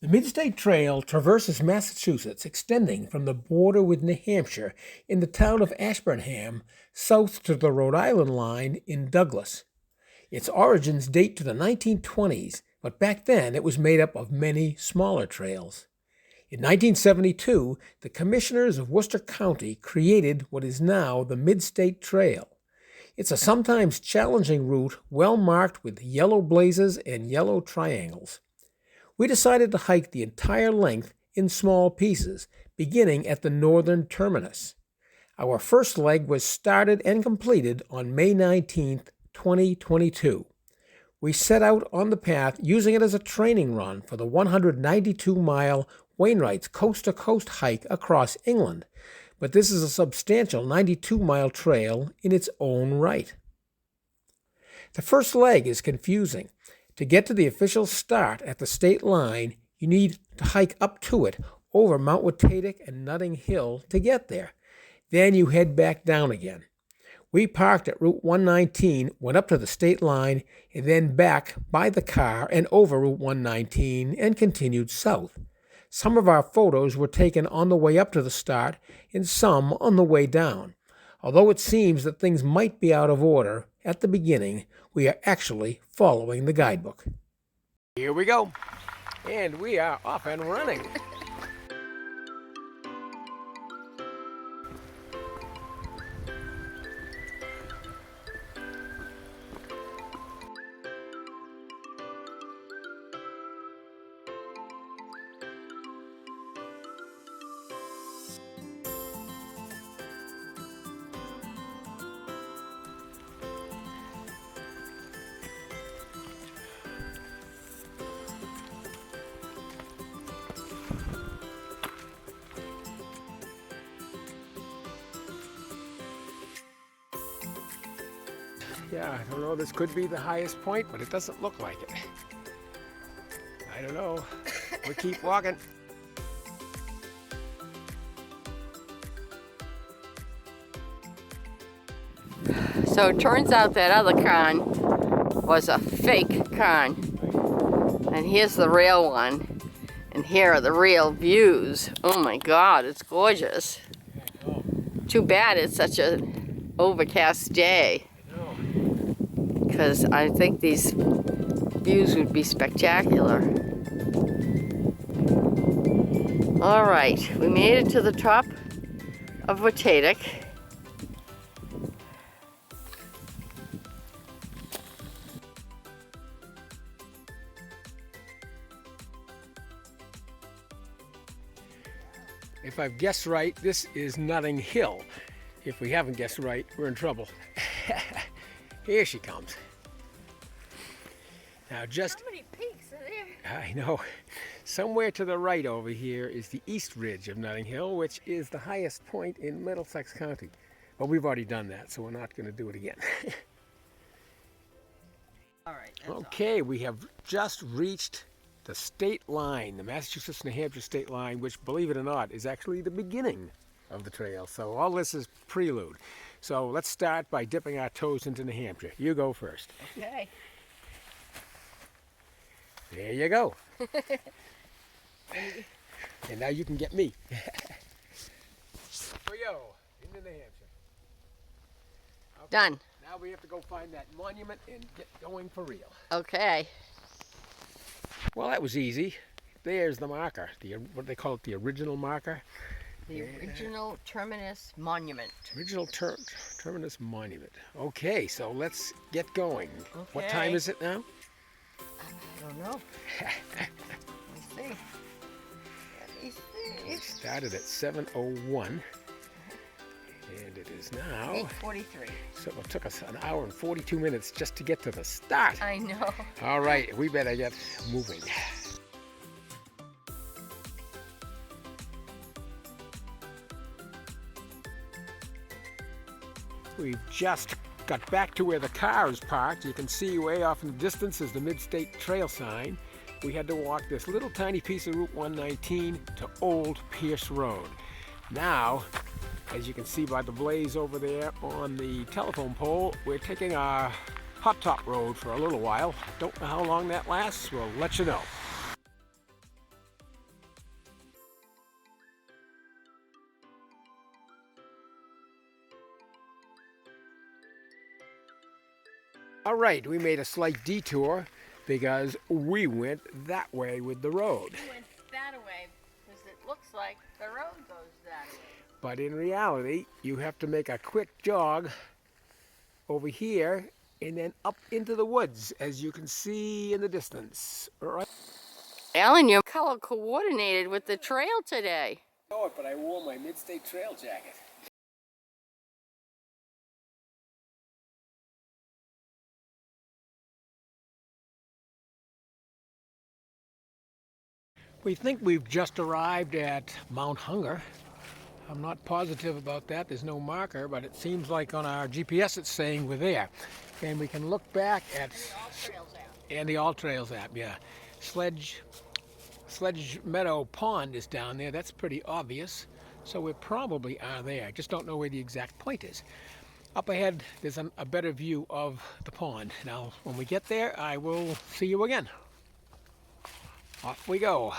The Midstate Trail traverses Massachusetts, extending from the border with New Hampshire in the town of Ashburnham south to the Rhode Island line in Douglas. Its origins date to the 1920s, but back then it was made up of many smaller trails. In 1972, the commissioners of Worcester County created what is now the Midstate Trail. It's a sometimes challenging route well marked with yellow blazes and yellow triangles. We decided to hike the entire length in small pieces, beginning at the northern terminus. Our first leg was started and completed on May 19, 2022. We set out on the path using it as a training run for the 192-mile Wainwright's coast-to-coast hike across England, but this is a substantial 92-mile trail in its own right. The first leg is confusing. To get to the official start at the state line, you need to hike up to it over Mount Watatic and Nutting Hill to get there. Then you head back down again. We parked at Route 119, went up to the state line, and then back by the car and over Route 119 and continued south. Some of our photos were taken on the way up to the start and some on the way down. Although it seems that things might be out of order at the beginning, we are actually following the guidebook. Here we go, and we are off and running. Yeah, I don't know, this could be the highest point, but it doesn't look like it. I don't know. We keep walking. So it turns out that other con was a fake con. And here's the real one. And here are the real views. Oh my God, it's gorgeous. Too bad it's such an overcast day. Because I think these views would be spectacular. All right, we made it to the top of Watatic. If I've guessed right, this is Nutting Hill. If we haven't guessed right, we're in trouble. Here she comes. Now just... How many peaks are there? I know. Somewhere to the right over here is the east ridge of Nutting Hill, which is the highest point in Middlesex County. But we've already done that, so we're not going to do it again. All right. Okay, we have just reached the state line, the Massachusetts-New Hampshire state line, which, believe it or not, is actually the beginning of the trail. So all this is prelude. So let's start by dipping our toes into New Hampshire. You go first. Okay. There you go. And now you can get me. So yo, into New Hampshire. Okay, Done. now we have to go find that monument and get going for real. Okay. Well, that was easy. There's the marker. What do they call it? The original marker? The original terminus monument. Original terminus monument. Okay, so let's get going. Okay. What time is it now? I don't know. Let's see. Let me see. It started at 7:01, and it is now 8:43. So it took us an hour and 42 minutes just to get to the start. I know. All right, we better get moving. We've just got back to where the car is parked. You can see way off in the distance is the Midstate Trail sign. We had to walk this little tiny piece of Route 119 to Old Pierce Road. Now, as you can see by the blaze over there on the telephone pole, we're taking our hot top road for a little while. Don't know how long that lasts. We'll let you know. All right, we made a slight detour because we went that way with the road. We went that way because it looks like the road goes that way. But in reality, you have to make a quick jog over here and then up into the woods, as you can see in the distance. Right? Alan, you're color coordinated with the trail today. I know it, but I wore my Midstate trail jacket. We think we've just arrived at Mount Hunger. I'm not positive about that. There's no marker, but it seems like on our GPS it's saying we're there. And we can look back at... And the All Trails app, yeah. Sledge Meadow Pond is down there. That's pretty obvious. So we probably are there. Just don't know where the exact point is. Up ahead, there's a better view of the pond. Now, when we get there, I will see you again. Off we go.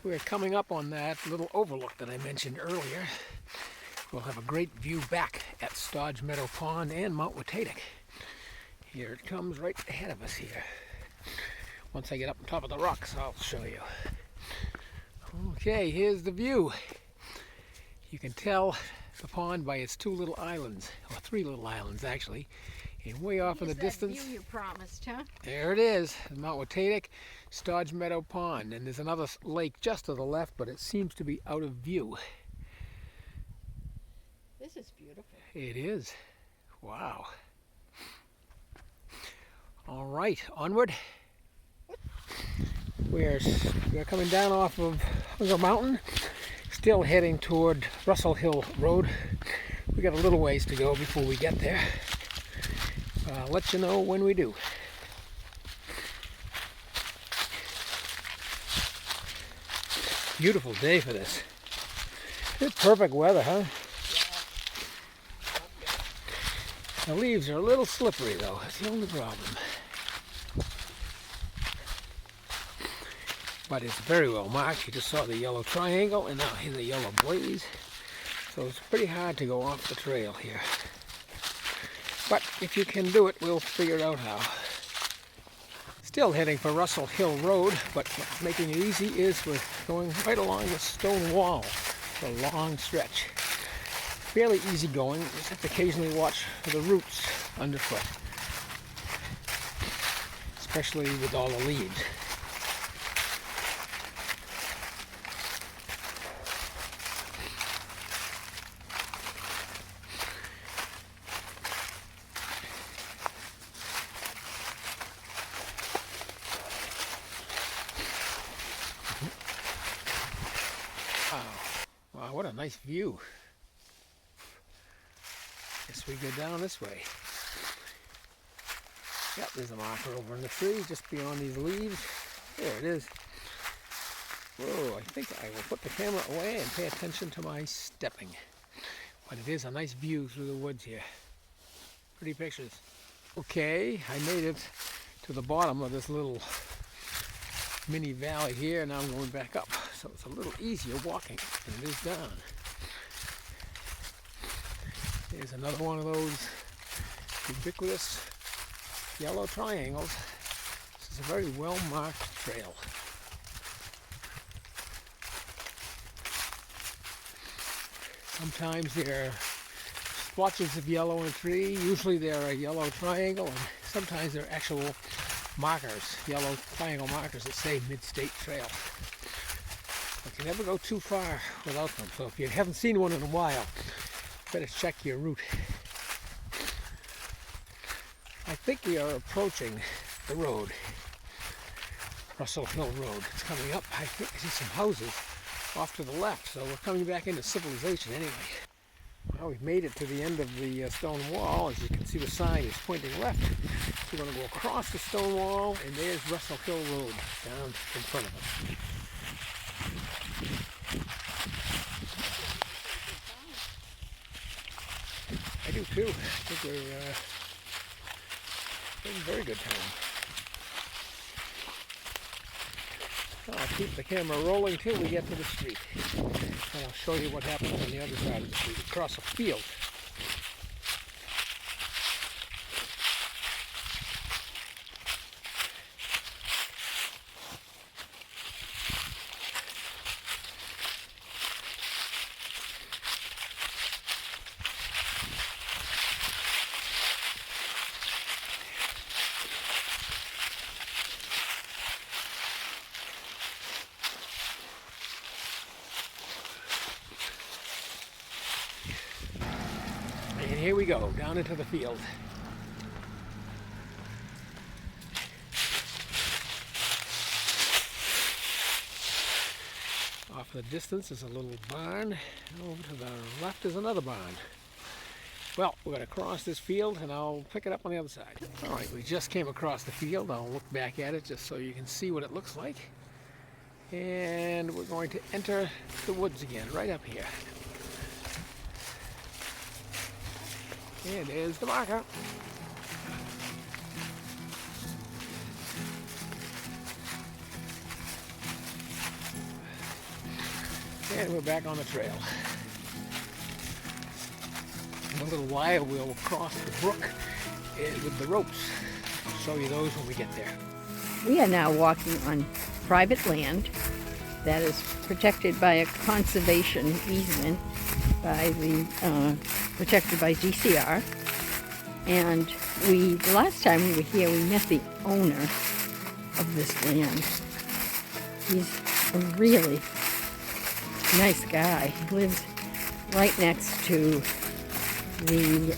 We're coming up on that little overlook that I mentioned earlier. We'll have a great view back at Stodge Meadow Pond and Mount Watatic. Here it comes right ahead of us here. Once I get up on top of the rocks, I'll show you. Okay, here's the view. You can tell the pond by its two little islands, or three little islands actually. And way off in the distance, View you promised, huh? there it is, Mount Watatic, Stodge Meadow Pond. And there's another lake just to the left, but it seems to be out of view. This is beautiful. It is. Wow. All right, onward. We're coming down off of Hunger Mountain, still heading toward Russell Hill Road. We got a little ways to go before we get there. I'll let you know when we do. Beautiful day for this. It's perfect weather, huh? The leaves are a little slippery though, that's the only problem. But it's very well marked. You just saw the yellow triangle and now here's a yellow blaze. So it's pretty hard to go off the trail here. But if you can do it, we'll figure out how. Still heading for Russell Hill Road, but what's making it easy is we're going right along the stone wall for a long stretch. Fairly easy going, just have to occasionally watch for the roots underfoot, especially with all the leaves. Wow, what a nice view. Guess we go down this way. Yep, there's a marker over in the tree just beyond these leaves. There it is. Whoa, I think I will put the camera away and pay attention to my stepping. But it is a nice view through the woods here. Pretty pictures. Okay, I made it to the bottom of this little mini valley here. Now I'm going back up. So it's a little easier walking than it is down. There's another one of those ubiquitous yellow triangles. This is a very well marked trail. Sometimes there are splotches of yellow in a tree. Usually they're a yellow triangle, and sometimes they're actual markers, yellow triangle markers that say Midstate Trail. But you never go too far without them. So if you haven't seen one in a while, better check your route. I think we are approaching the road, Russell Hill Road. It's coming up. I think I see some houses off to the left, so we're coming back into civilization anyway. Well, we've made it to the end of the stone wall. As you can see, the sign is pointing left. We're going to go across the stone wall, and there's Russell Hill Road down in front of us. I do too. I think we're having a very good time. I'll keep the camera rolling till we get to the street. And I'll show you what happens on the other side of the street, across a field. here we go, down into the field. Off in the distance is a little barn. Over to the left is another barn. Well, we're going to cross this field and I'll pick it up on the other side. All right, we just came across the field. I'll look back at it just so you can see what it looks like. And we're going to enter the woods again, right up here. And there's the marker. And we're back on the trail. In a little while we'll cross the brook with the ropes. I'll show you those when we get there. We are now walking on private land that is protected by a conservation easement protected by DCR. And the last time we were here, we met the owner of this land. He's a really nice guy. He lives right next to the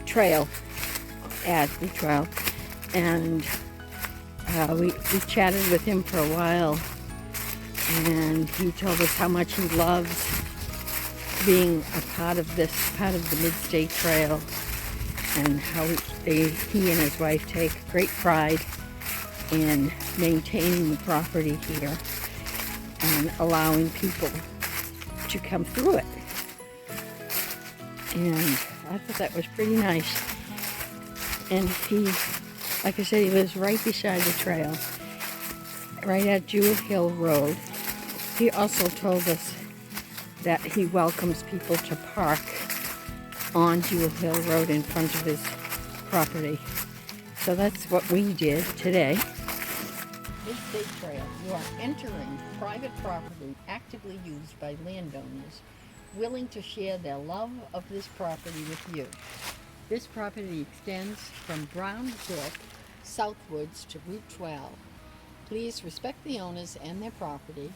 trail, and we chatted with him for a while, and he told us how much he loves being a part of the Midstate Trail, and how he and his wife take great pride in maintaining the property here and allowing people to come through it. And I thought that was pretty nice. And he, like I said, he lives right beside the trail, right at Jewel Hill Road. He also told us that he welcomes people to park on Jewel Hill Road in front of his property. So that's what we did today. Midstate Trail. You are entering private property actively used by landowners willing to share their love of this property with you. This property extends from Brown Brook southwards to Route 12. Please respect the owners and their property.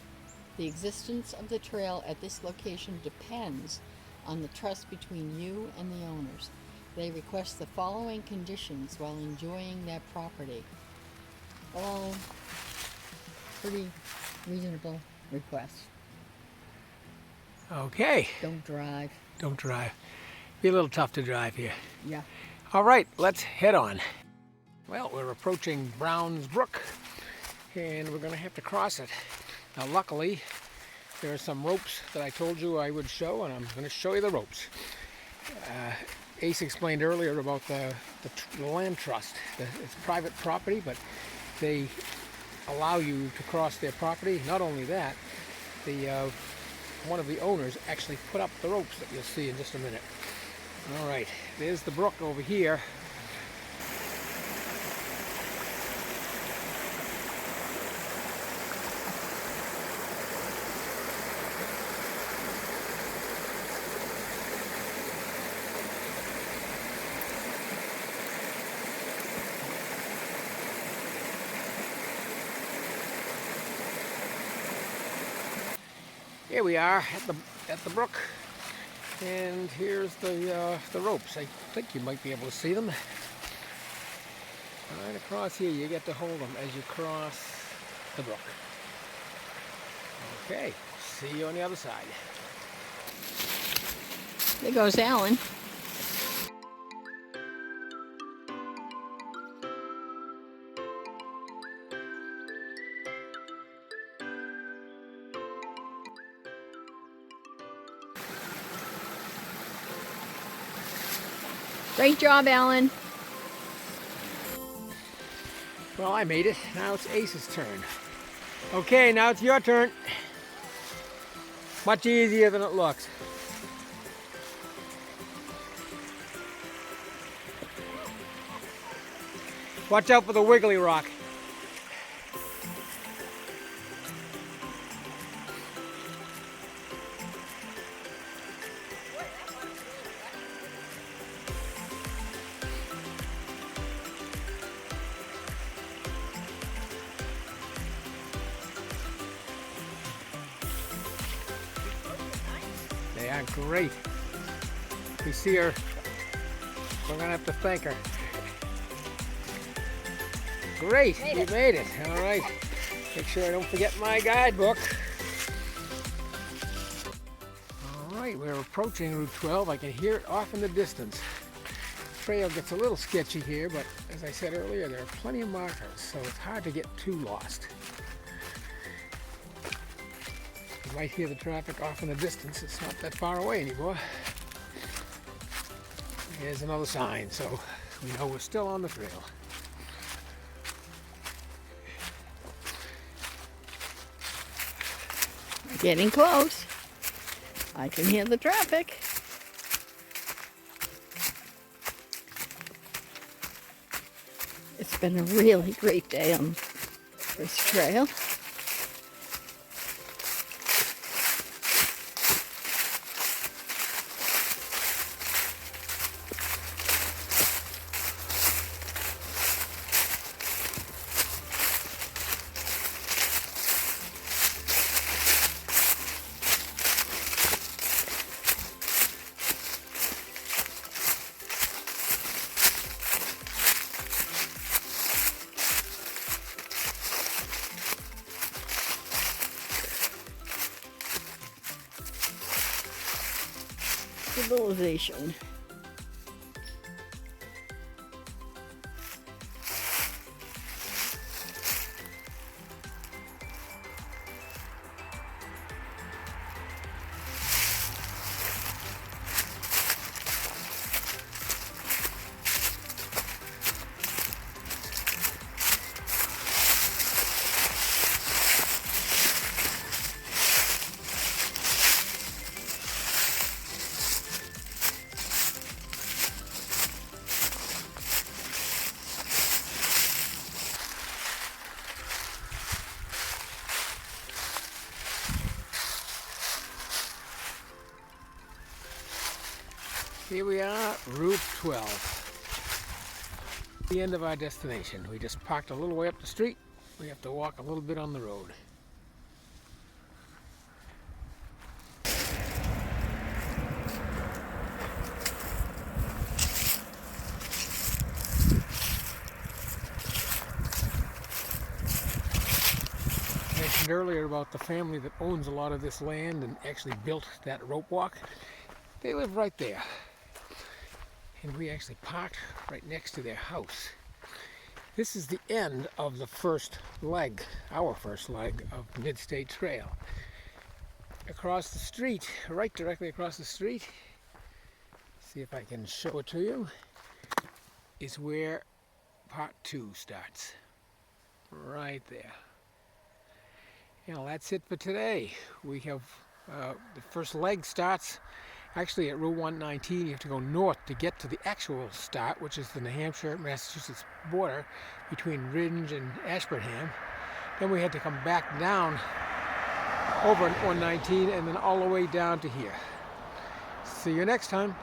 The existence of the trail at this location depends on the trust between you and the owners. They request the following conditions while enjoying their property. All pretty reasonable requests. Okay. Don't drive. Don't drive. Be a little tough to drive here. Yeah. All right, let's head on. Well, we're approaching Brown's Brook, and we're going to have to cross it. Now, luckily, there are some ropes that I told you I would show, and I'm going to show you the ropes. Ace explained earlier about the land trust. It's private property, but they allow you to cross their property. Not only that, one of the owners actually put up the ropes that you'll see in just a minute. All right, there's the brook over here. Here we are at the brook, and here's the ropes. I think you might be able to see them. Right across here, you get to hold them as you cross the brook. Okay, see you on the other side. There goes Alan. Great job, Alan. Well, I made it. Now it's Ace's turn. Okay, now it's your turn. Much easier than it looks. Watch out for the wiggly rock. They are great. we see her, we're gonna have to thank her. Great, you made it. All right. Make sure I don't forget my guidebook. All right, we're approaching Route 12. I can hear it off in the distance. The trail gets a little sketchy here, but as I said earlier, there are plenty of markers, so it's hard to get too lost. You might hear the traffic off in the distance. It's not that far away anymore. Here's another sign, so we know we're still on the trail. Getting close. I can hear the traffic. It's been a really great day on this trail. Civilization. Here we are, Route 12. The end of our destination. We just parked a little way up the street. We have to walk a little bit on the road. I mentioned earlier about the family that owns a lot of this land and actually built that rope walk. They live right there. And we actually parked right next to their house. This is the end of the first leg, our first leg of the Midstate Trail. Across the street, right directly across the street, see if I can show it to you, is where part 2 starts. Right there. You know, that's it for today. We have the first leg starts actually at Route 119. You have to go north to get to the actual start, which is the New Hampshire-Massachusetts border between Ridge and Ashburnham. Then we had to come back down over 119 and then all the way down to here. See you next time.